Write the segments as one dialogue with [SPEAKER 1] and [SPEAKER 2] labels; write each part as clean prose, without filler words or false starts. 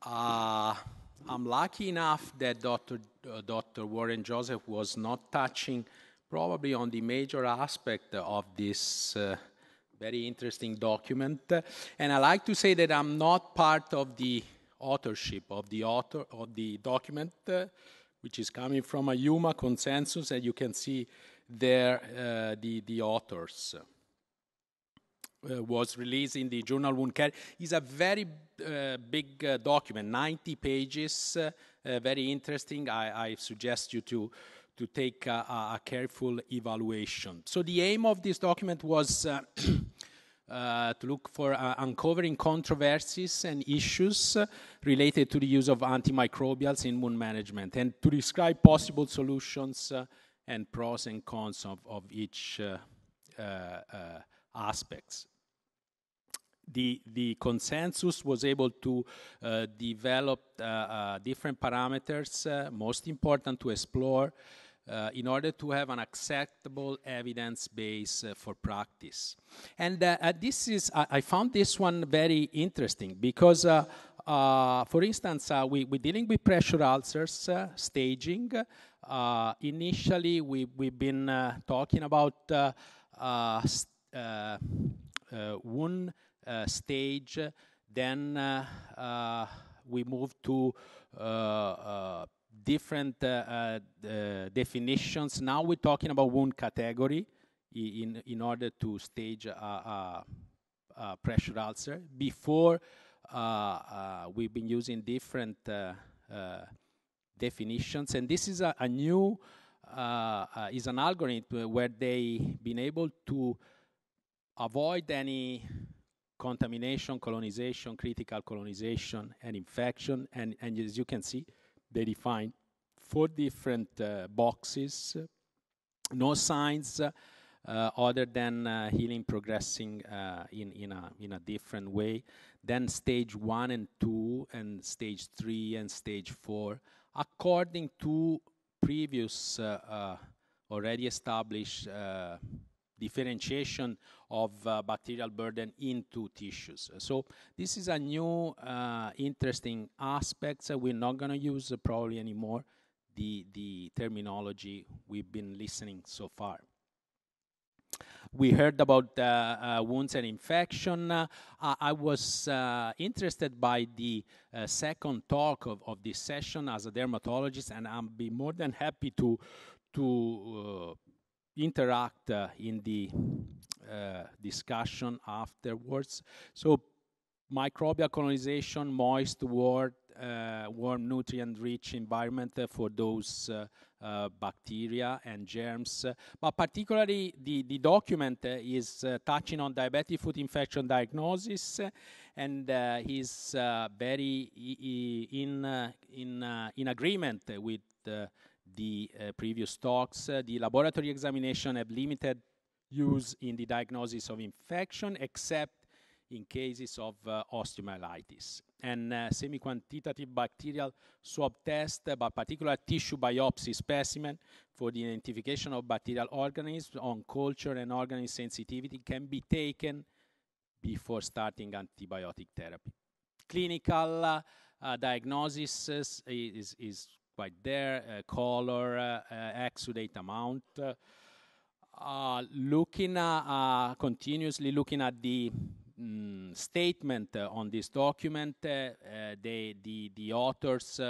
[SPEAKER 1] I'm lucky enough that Dr. Warren Joseph was not touching probably on the major aspect of this very interesting document. And I like to say that I'm not part of the authorship of the author of the document, which is coming from a UMA consensus, and you can see there the authors. Was released in the journal Wound Care. It's a very big document, 90 pages, very interesting. I suggest you to take a careful evaluation. So the aim of this document was to look for uncovering controversies and issues related to the use of antimicrobials in wound management, and to describe possible solutions and pros and cons of each aspects. The consensus was able to develop different parameters, most important to explore, in order to have an acceptable evidence base for practice. And I found this one very interesting because, for instance, we're dealing with pressure ulcers, staging. Initially, we've been talking about wound stage, then we moved to different definitions. Now we're talking about wound category in order to stage a pressure ulcer. Before, we've been using different definitions, and this is a new is an algorithm where they've been able to avoid any contamination, colonization, critical colonization, and infection. And as you can see, they define 4 different boxes. No signs other than healing progressing in a different way. Then stage 1 and 2, and stage 3 and stage 4, according to previous already established differentiation of bacterial burden into tissues. So this is a new interesting aspect. We're not going to use probably anymore the terminology we've been listening so far. We heard about wounds and infection. I was interested by the second talk of this session as a dermatologist, and I'll be more than happy to interact in the discussion afterwards. So microbial colonization, moist, warm, nutrient-rich environment for those bacteria and germs. But particularly the document is touching on diabetic foot infection diagnosis, and he's very in agreement with the previous talks. The laboratory examination have limited use in the diagnosis of infection, except in cases of osteomyelitis. And semi-quantitative bacterial swab test, but particular tissue biopsy specimen for the identification of bacterial organisms on culture and organism sensitivity can be taken before starting antibiotic therapy. Clinical diagnosis is quite there, color, exudate amount. Continuously looking at the statement on this document, the authors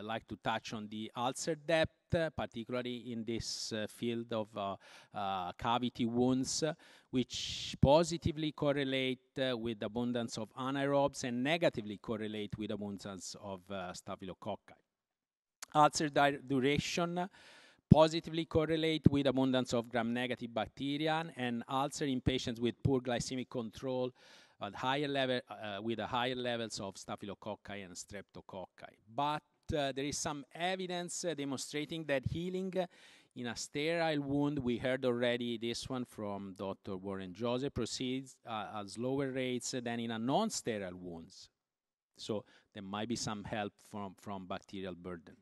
[SPEAKER 1] like to touch on the ulcer depth, particularly in this field of cavity wounds, which positively correlate with abundance of anaerobes and negatively correlate with abundance of staphylococci. Ulcer duration positively correlate with abundance of gram-negative bacteria, and ulcer in patients with poor glycemic control at higher level, with higher levels of staphylococci and streptococci. But there is some evidence demonstrating that healing in a sterile wound, we heard already this one from Dr. Warren Joseph, proceeds at lower rates than in a non-sterile wounds. So there might be some help from bacterial burden.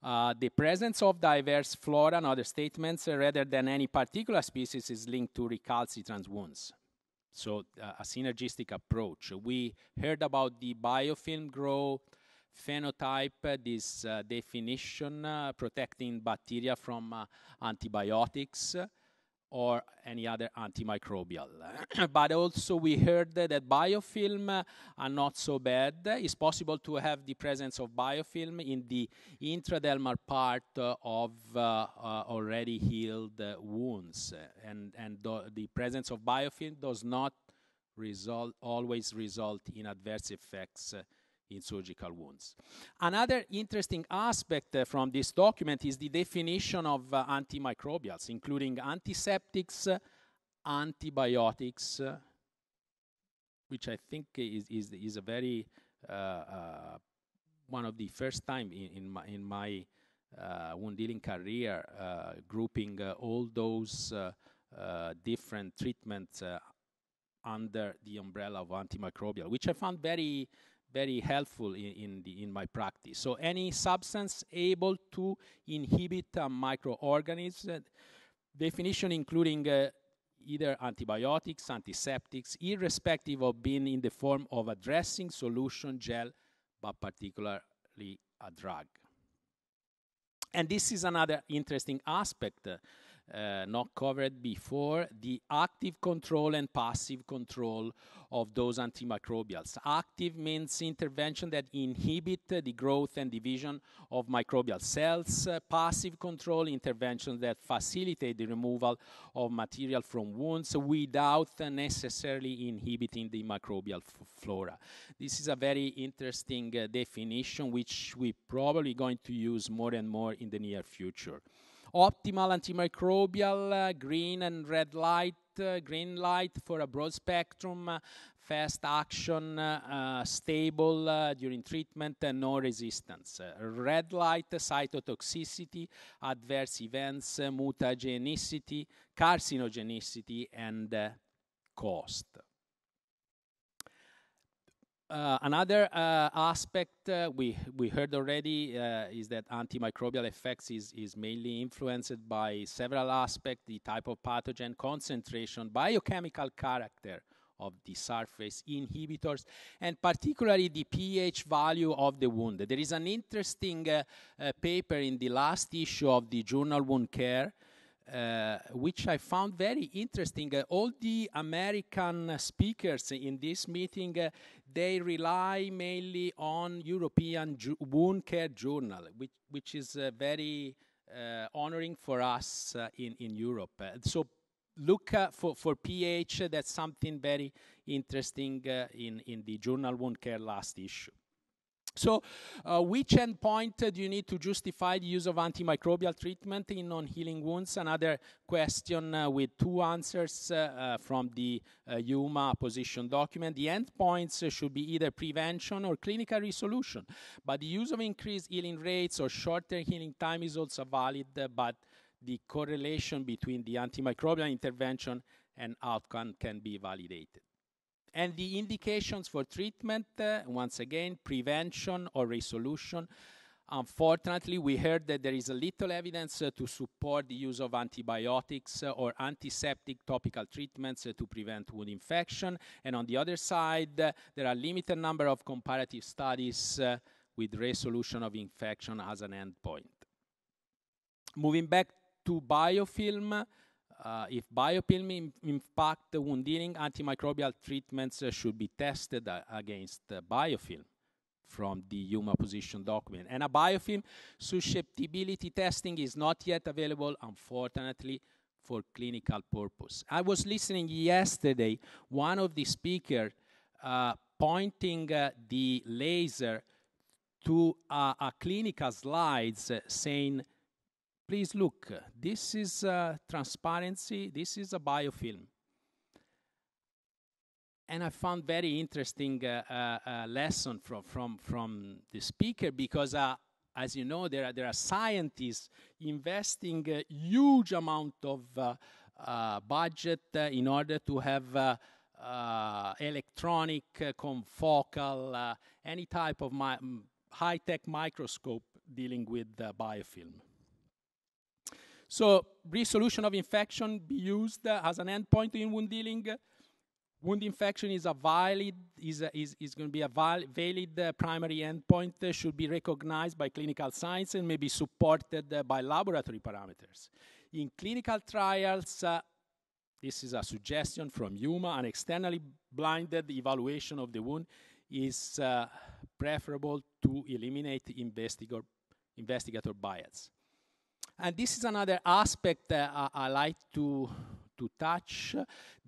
[SPEAKER 1] The presence of diverse flora and other statements rather than any particular species is linked to recalcitrant wounds. So a synergistic approach. We heard about the biofilm growth, phenotype, this definition protecting bacteria from antibiotics or any other antimicrobial. But also we heard that biofilm are not so bad. It's possible to have the presence of biofilm in the intradermal part of already healed wounds. And the presence of biofilm does not always result in adverse effects in surgical wounds. Another interesting aspect from this document is the definition of antimicrobials, including antiseptics, antibiotics, which I think is a very one of the first time in my wound healing career, grouping all those different treatments under the umbrella of antimicrobial, which I found very helpful in my practice. So any substance able to inhibit microorganisms, definition including either antibiotics, antiseptics, irrespective of being in the form of a dressing, solution, gel, but particularly a drug. And this is another interesting aspect not covered before, the active control and passive control of those antimicrobials. Active means intervention that inhibit the growth and division of microbial cells. Passive control, intervention that facilitate the removal of material from wounds without necessarily inhibiting the microbial flora. This is a very interesting definition, which we're probably going to use more and more in the near future. Optimal antimicrobial, green and red light, green light for a broad spectrum, fast action, stable during treatment, and no resistance. Red light, cytotoxicity, adverse events, mutagenicity, carcinogenicity, and cost. Another aspect we heard already is that antimicrobial effects is mainly influenced by several aspects: the type of pathogen, concentration, biochemical character of the surface inhibitors, and particularly the pH value of the wound. There is an interesting paper in the last issue of the journal Wound Care, which I found very interesting. All the American speakers in this meeting, they rely mainly on European Wound Care Journal, which is very honoring for us in Europe. So look for pH. That's something very interesting in the journal Wound Care last issue. So which endpoint do you need to justify the use of antimicrobial treatment in non-healing wounds? Another question with two answers from the UMA position document. The endpoints should be either prevention or clinical resolution, but the use of increased healing rates or shorter healing time is also valid, but the correlation between the antimicrobial intervention and outcome can be validated. And the indications for treatment, once again, prevention or resolution. Unfortunately, we heard that there is a little evidence to support the use of antibiotics or antiseptic topical treatments to prevent wound infection. And on the other side, there are limited number of comparative studies with resolution of infection as an endpoint. Moving back to biofilm, if biofilm impact the wound healing, antimicrobial treatments should be tested against biofilm from the UMA position document. And a biofilm susceptibility testing is not yet available, unfortunately, for clinical purpose. I was listening yesterday, one of the speakers pointing the laser to a clinical slides saying, please look, this is transparency, this is a biofilm. And I found very interesting lesson from the speaker, because as you know, there are scientists investing a huge amount of budget in order to have electronic, confocal, any type of high-tech microscope dealing with biofilm. So resolution of infection be used as an endpoint in wound healing. Wound infection is a valid is going to be a valid primary endpoint, should be recognized by clinical science and may be supported by laboratory parameters. In clinical trials, this is a suggestion from Yuma, an externally blinded evaluation of the wound is preferable to eliminate investigator bias. And this is another aspect I like to touch,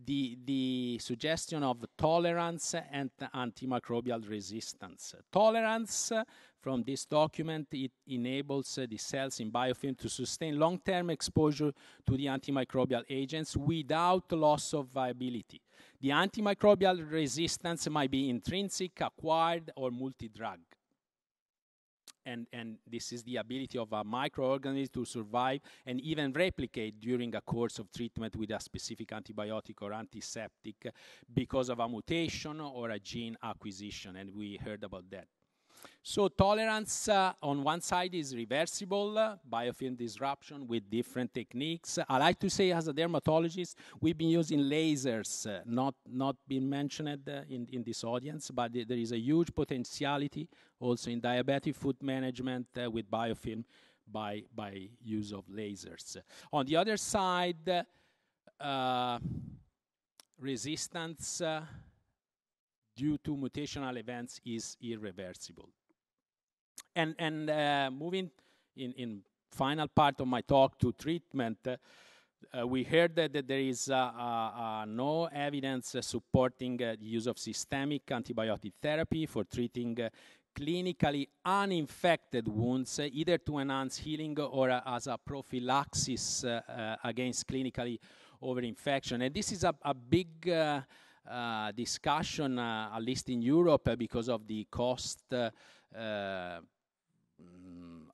[SPEAKER 1] the suggestion of tolerance and antimicrobial resistance. Tolerance, from this document, it enables the cells in biofilm to sustain long-term exposure to the antimicrobial agents without loss of viability. The antimicrobial resistance might be intrinsic, acquired, or multi-drug. And this is the ability of a microorganism to survive and even replicate during a course of treatment with a specific antibiotic or antiseptic because of a mutation or a gene acquisition, and we heard about that. So tolerance on one side is reversible, biofilm disruption with different techniques. I like to say, as a dermatologist, we've been using lasers, not been mentioned in this audience, but there is a huge potentiality also in diabetic foot management with biofilm by use of lasers. On the other side, resistance due to mutational events is irreversible. And moving in final part of my talk to treatment, we heard that there is no evidence supporting the use of systemic antibiotic therapy for treating clinically uninfected wounds, either to enhance healing or as a prophylaxis against clinically overinfection. And this is a big discussion, at least in Europe, because of the cost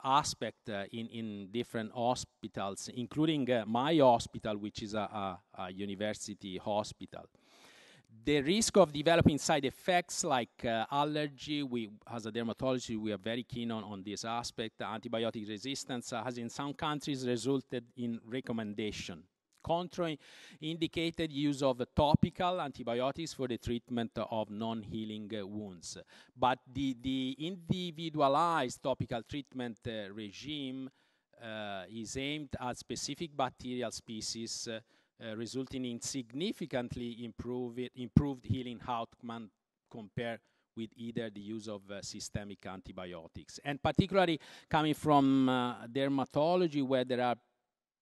[SPEAKER 1] aspect in different hospitals, including my hospital, which is a university hospital. The risk of developing side effects like allergy, as a dermatologist, we are very keen on this aspect. Antibiotic resistance has in some countries resulted in recommendation. Contraindicated use of topical antibiotics for the treatment of non-healing wounds. But the individualized topical treatment regime is aimed at specific bacterial species, resulting in significantly improved healing outcome compared with either the use of systemic antibiotics. And particularly coming from dermatology, where there are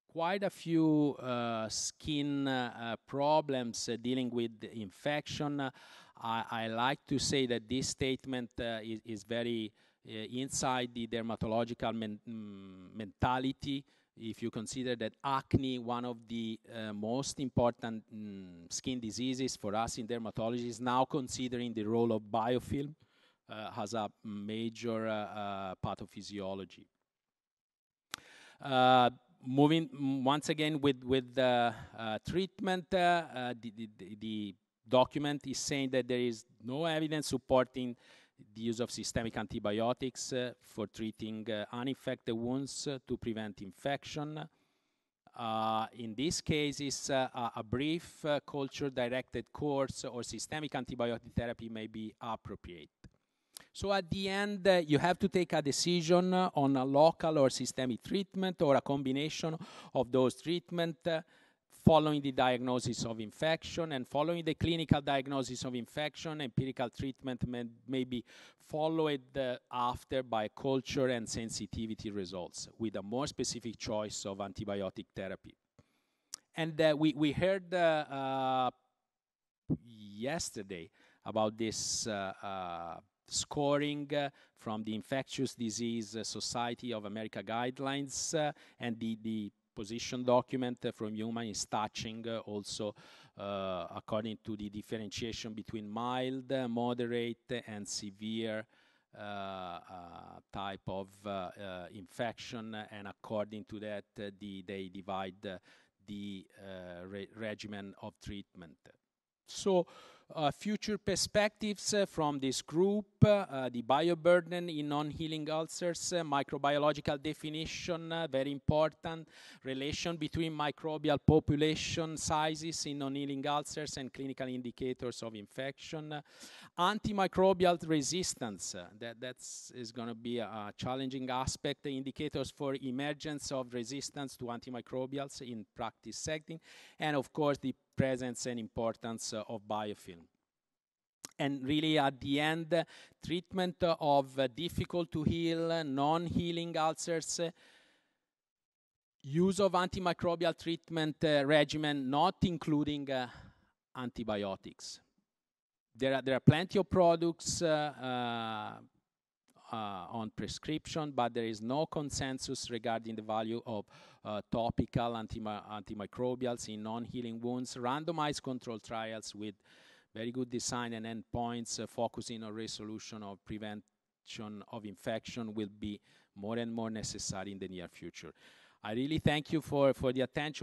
[SPEAKER 1] quite a few skin problems dealing with infection, I like to say that this statement is very inside the dermatological mentality. If you consider that acne, one of the most important skin diseases for us in dermatology, is now considering the role of biofilm as a major pathophysiology. Moving once again with treatment, the document is saying that there is no evidence supporting the use of systemic antibiotics for treating uninfected wounds to prevent infection. In this case, a brief culture-directed course or systemic antibiotic therapy may be appropriate. So at the end, you have to take a decision on a local or systemic treatment or a combination of those treatments following the diagnosis of infection. And following the clinical diagnosis of infection, empirical treatment may be followed after by culture and sensitivity results with a more specific choice of antibiotic therapy. And we heard yesterday about this scoring from the Infectious Disease Society of America guidelines, and the position document from Human is touching also according to the differentiation between mild, moderate, and severe type of infection, and according to that they divide the regimen of treatment. So, future perspectives from this group, the bioburden in non-healing ulcers, microbiological definition, very important, relation between microbial population sizes in non-healing ulcers and clinical indicators of infection, antimicrobial resistance, that's going to be a challenging aspect, the indicators for emergence of resistance to antimicrobials in practice setting, and of course the presence and importance of biofilm. And really at the end, treatment of difficult to heal, non-healing ulcers, use of antimicrobial treatment regimen, not including antibiotics. There are plenty of products on prescription, but there is no consensus regarding the value of topical antimicrobials in non-healing wounds. Randomized controlled trials with very good design and endpoints focusing on resolution of prevention of infection will be more and more necessary in the near future. I really thank you for the attention.